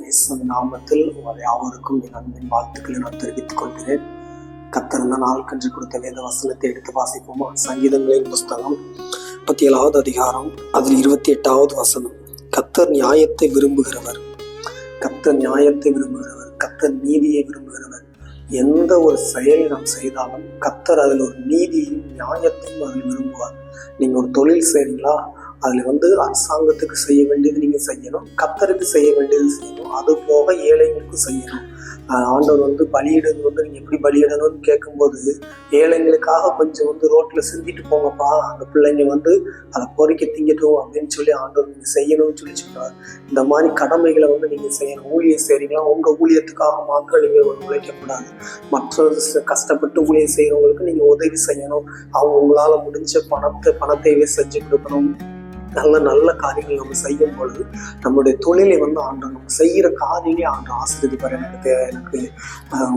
இயேசுவின் நாமத்தில் உங்கள் யாவருக்கும் என் அன்பின் வாழ்த்துக்களை நான் தெரிவித்துக் கொள்கிறேன். கர்த்தர் இந்த நாள் கன்று கொடுத்த வேத வசனத்தை எடுத்து வாசிப்போமா? சங்கீதங்களின் புஸ்தகம் 37வது அதிகாரம், அதில் 28வது வசனம். கர்த்தர் நியாயத்தை விரும்புகிறவர், கர்த்தர் நியாயத்தை விரும்புகிறவர், கர்த்தர் நீதியை விரும்புகிறவர். எந்த ஒரு செயலை நாம் செய்தாலும் கர்த்தர் அதில் ஒரு நீதியும் நியாயத்தையும் அதில் விரும்புவார். நீங்க ஒரு தொழில் செய்றீங்களா, அதுல அரசாங்கத்துக்கு செய்ய வேண்டியது நீங்க செய்யணும், கர்த்தருக்கு செய்ய வேண்டியது செய்யணும், அது போக ஏழைகளுக்கு செய்யணும். ஆண்டவர் பலியிடுறது நீங்க எப்படி பலியிடணும்னு கேட்கும்போது, ஏழைங்களுக்காக கொஞ்சம் ரோட்ல சிந்திட்டு போங்கப்பா, அந்த பிள்ளைங்க அதை பொறிக்க திங்கட்டும் அப்படின்னு சொல்லி ஆண்டவர் நீங்க செய்யணும்னு சொல்லி சொல்றாரு. இந்த மாதிரி கடமைகளை நீங்க செய்யணும். ஊழியம் செய்றீங்களா, உங்க ஊழியத்துக்காக மாத்திரம் நீங்க உழைக்கக்கூடாது. மற்ற கஷ்டப்பட்டு ஊழியம் செய்யறவங்களுக்கு நீங்க உதவி செய்யணும். அவங்க உங்களால முடிஞ்ச பணத்தையே செஞ்சு கொடுக்கணும். நல்ல நல்ல காரியங்கள் நம்ம செய்யும் பொழுது நம்மளுடைய தொழிலை ஆண்டவர் நம்ம செய்யற காரியங்களே ஆண்டவர் ஆசீர்வதிப்பார். எனக்கு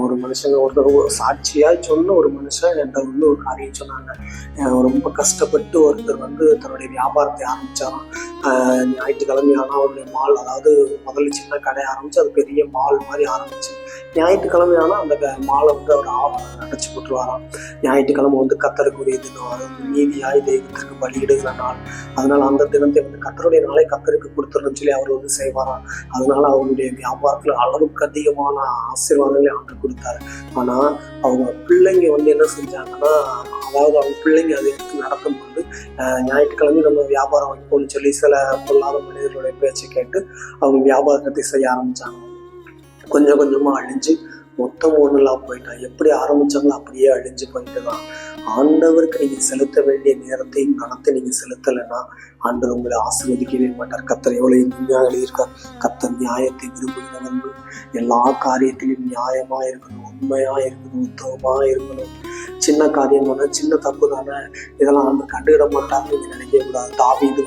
ஒரு மனுஷங்க ஒரு சாட்சியா சொன்ன ஒரு மனுஷன் என்கிட்ட ஒரு காரியம் சொன்னாங்க. ரொம்ப கஷ்டப்பட்டு ஒருத்தர் தன்னுடைய வியாபாரத்தை ஆரம்பிச்சாராம். ஞாயிற்றுக்கிழமை ஆனா அவருடைய மால், அதாவது முதல்ல சின்ன கடை ஆரம்பிச்சு அது பெரிய மால் மாதிரி ஆரம்பிச்சு, ஞாயிற்றுக்கிழமை ஆனா அந்த மாலை அவர் அடைச்சு போட்டுருவாராம். ஞாயிற்றுக்கிழமை கர்த்தருக்குரிய தினம், அது நீதியாய் தெய்வத்திற்கு பலியிடுகிற நாள். அதனால அந்த தினத்தை கர்த்தருடைய நாளை கர்த்தருக்கு கொடுத்துருன்னு சொல்லி அவர் செய்வாராம். அதனால அவருடைய வியாபாரத்துல அளவுக்கு அதிகமான ஆசீர்வாதங்களை ஆண்டவர் கொடுத்தாரு. ஆனா அவங்க பிள்ளைங்க என்ன செஞ்சாங்கன்னா, அதாவது அவங்க பிள்ளைங்க அதை எடுத்து நடக்கும் போது ஞாயிற்றுக்கிழமை நம்ம வியாபாரம் வைப்போம்னு சொல்லி சில பொல்லாத மனிதர்களுடைய பேச்சை கேட்டு அவங்க வியாபாரத்தை செய்ய ஆரம்பிச்சாங்க. கொஞ்சம் கொஞ்சமா அழிஞ்சு மொத்தம் ஒண்ணுலாம் போயிட்டான். எப்படி ஆரம்பிச்சாங்களோ அப்படியே அழிஞ்சு போயிட்டு தான். ஆண்டவருக்கு நீங்க செலுத்த வேண்டிய நேரத்தையும் கணத்தை நீங்க செலுத்தலைன்னா ஆண்டவர் உங்களை ஆசீர்வதிக்கவே மாட்டார். கர்த்தர் எவ்வளவு இனிமையாக எழுதியிருக்கார். கர்த்தர் நியாயத்தை விரும்புகிறவர்கள், எல்லா காரியத்திலும் நியாயமா இருக்கணும், உண்மையா இருக்கணும், உத்தமமா இருக்கணும். சின்ன காரியம் தானே, சின்ன தப்பு தானே, இதெல்லாம் கண்டுகிட மாட்டாங்கன்னு நீங்க நினைக்க கூடாது. தாவீது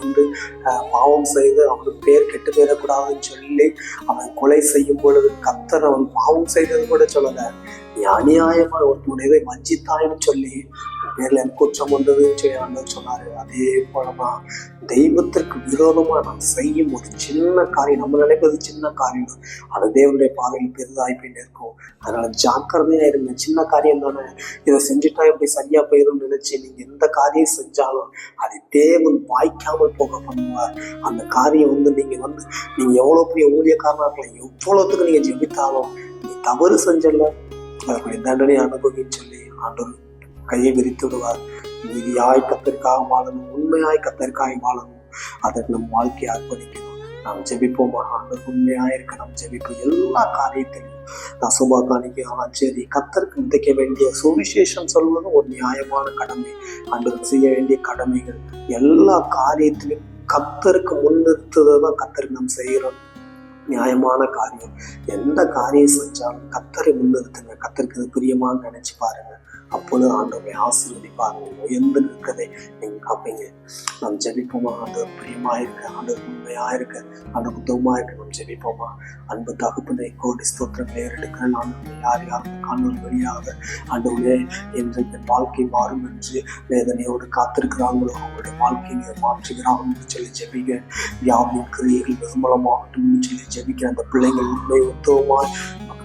பாவம் செய்து அவனுக்கு பேர் கெட்டு போயிடக்கூடாதுன்னு சொல்லி அவன் கொலை செய்யும் பொழுது கர்த்தர் அவன் பாவம் செய்தது கூட சொல்லல, நீ அநியாயமா ஒருத்தனுடைய வஞ்சித்தாயின்னு சொல்லி பேர்ல எனக்கு குற்றம் வந்ததுன்னு சொல்லி ஆண்டவர் சொன்னாரு. அதே போலதான் தெய்வத்திற்கு விரோதமா நாம் செய்யும் ஒரு சின்ன காரியம், நம்ம நினைப்பது சின்ன காரியம், அது தேவனுடைய பார்வையில் பெரிதாய் போய் இருக்கும். அதனால ஜாக்கிரதையா இருங்க. சின்ன காரியம் தானே, இதை செஞ்சுட்டா இப்படி சரியா போயிடும் நினைச்சு நீங்க எந்த காரியம் செஞ்சாலும் அதை தேவன் வாய்க்காமல் போக பண்ணுவார். அந்த காரியம் நீங்க எவ்வளவு பெரிய ஊழியக்காரனா இருக்கலாம், எவ்வளவுத்துக்கு நீங்க ஜெபித்தாலும் நீ தவறு செஞ்சல அதற்குடைய தண்டனை அனுபவின்னு சொல்லி ஆண்டவர் கையை விரித்து விடுவார். நீதியாய் கர்த்தருக்காக வாழணும், உண்மையாய் கர்த்தருக்காக வாழணும், அதற்கு நம் வாழ்க்கையை அர்ப்பணிக்கணும். நாம் ஜெபிப்போமா? ஆண்டவர் உண்மையாயிருக்க நாம் ஜெபிப்போம். எல்லா காரியத்திலும் நான் சுபா காணிக்கலாம். சரி, கர்த்தருக்கு விதைக்க வேண்டிய சுவிசேஷம் சொல்வதும் ஒரு நியாயமான கடமை. ஆண்டவர் செய்ய வேண்டிய கடமைகள் எல்லா காரியத்திலும் கர்த்தருக்கு முன்னிறுத்துதான் கர்த்தருக்கு நாம் செய்கிறோம். நியாயமான காரியம், எந்த காரியம் செஞ்சாலும் கர்த்தரை முன்னிறுத்துங்க. கர்த்தருக்கு பிரியமானு நினைச்சு பாருங்க. அப்பொழுது ஆண்டவரை ஆசீர்வதிப்பாருங்க. உயர்ந்து நிற்கதை நீங்க காப்பீங்க. நாம் ஜெபிப்போமா? ஆண்டவர் பிரியமா இருக்க, ஆண்டவர் உண்மையா இருக்க, ஆண்டவர் உத்தவமா இருக்க நாம் ஜெபிப்போமா? அன்பு தகப்பனை கோடி ஸ்தோத்திரங்களை ஏறெடுக்கிற நான் யார் யாரும் காணொலி வழியாக ஆண்டவரே இன்றைக்கு வாழ்க்கை மாறும் என்று வேதனையோடு காத்திருக்கிறாங்களோ அவங்களுடைய வாழ்க்கையை மாற்றுகிறாங்கன்னு சொல்லி ஜெபிக்க, வியாபார கிரியைகள் நிர்மலமாகட்டும் சொல்லி ஜெபிக்கிற அந்த பிள்ளைகள் உண்மை உத்தவமாய்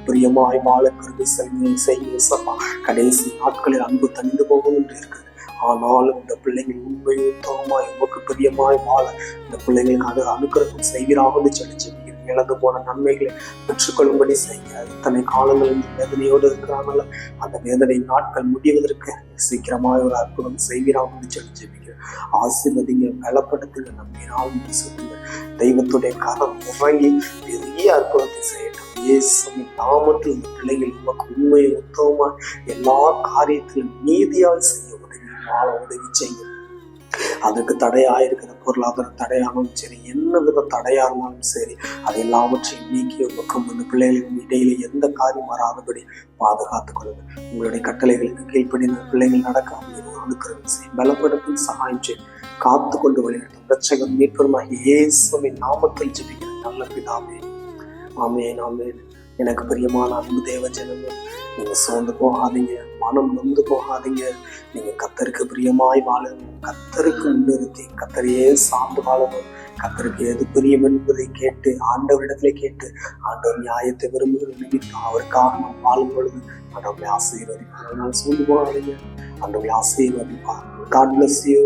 பிரியமாய் வாழ கருதி செய்ய கடைசி நாட்களில் அன்பு தனிந்து போகும் என்று இருக்குது. ஆனாலும் இந்த பிள்ளைகள் உண்மை உத்தவமாய் உமக்கு பிரியமாய் வாழ இந்த பிள்ளைங்களுக்கு அனுக்கிரகம் செய்கிறாங்கன்னு சொல்லி ஜெபிக்கிறேன். இழந்து போன நன்மைகளை பெற்றுக்கொள்ளும்படி செய்ய இத்தனை காலங்கள் இந்த வேதனையோடு இருக்கிறாங்கல்ல, அந்த வேதனை நாட்கள் முடிவதற்கு சீக்கிரமாக ஒரு அற்புதம் செய்கிறாங்கன்னு சொல்லி ஜெபிக்கிறேன். ஆசீர்வதிங்க, பலப்படுத்துங்க, நம்பினால் சொல்லுங்க. தெய்வத்துடைய கரம் இறங்கி பெரிய அற்புதத்தை செய்யட்டும். இயேசுவின் நாமத்தில் இந்த பிள்ளைகள் நமக்கு உண்மையை உத்தவமா எல்லா காரியத்திலும் நீதியாக செய்ய உதவி செய்யும். அதுக்கு தடையாயிருக்கிற பொருளாதார தடையானாலும் சரி, என்ன வித தடையா இருந்தாலும் சரி, அதை எல்லாவற்றையும் நீக்கி உமக்கும் இந்த பிள்ளைகளின் இடையில எந்த காரியம் வராதபடி பாதுகாத்துக் கொள்ளுங்க. உங்களுடைய கட்டளைகளுக்கு கீழ்ப்படி பிள்ளைகள் நடக்க அனுக்கிரகம் செய்யும், பலப்படுத்தும் சகாயம் செய்யும், காத்து கொண்டு வழிநடத்தும் இரட்சகர் மீட்பருமாகிய இயேசுவின் நாமத்தில் ஜெபிக்கிறேன் நல்ல பிதாவே. ஆமென், ஆமென். எனக்கு பிரியமான அன்பு தேவ ஜனமே, நீங்க சோர்ந்து போகாதீங்க, மனம் நொந்து போகாதீங்க. நீங்க கர்த்தருக்கு பிரியமாய் வாழணும். கத்தருக்கு முன்னிறுத்தி கத்தரையே சார்ந்து வாழணும். கத்தருக்கு எது பிரியம் என்பதை கேட்டு ஆண்டவரிடத்துல கேட்டு ஆண்டவர் நியாயத்தை விரும்புகிற நிமித்தம் அவருக்காக நாம் வாழும் பொழுது ஆண்டவரை ஆசீர்வதிப்பார். அதனால சூழ்ந்து போகாதீங்க, ஆண்டவரை ஆசீர்வதிப்பார். God bless you.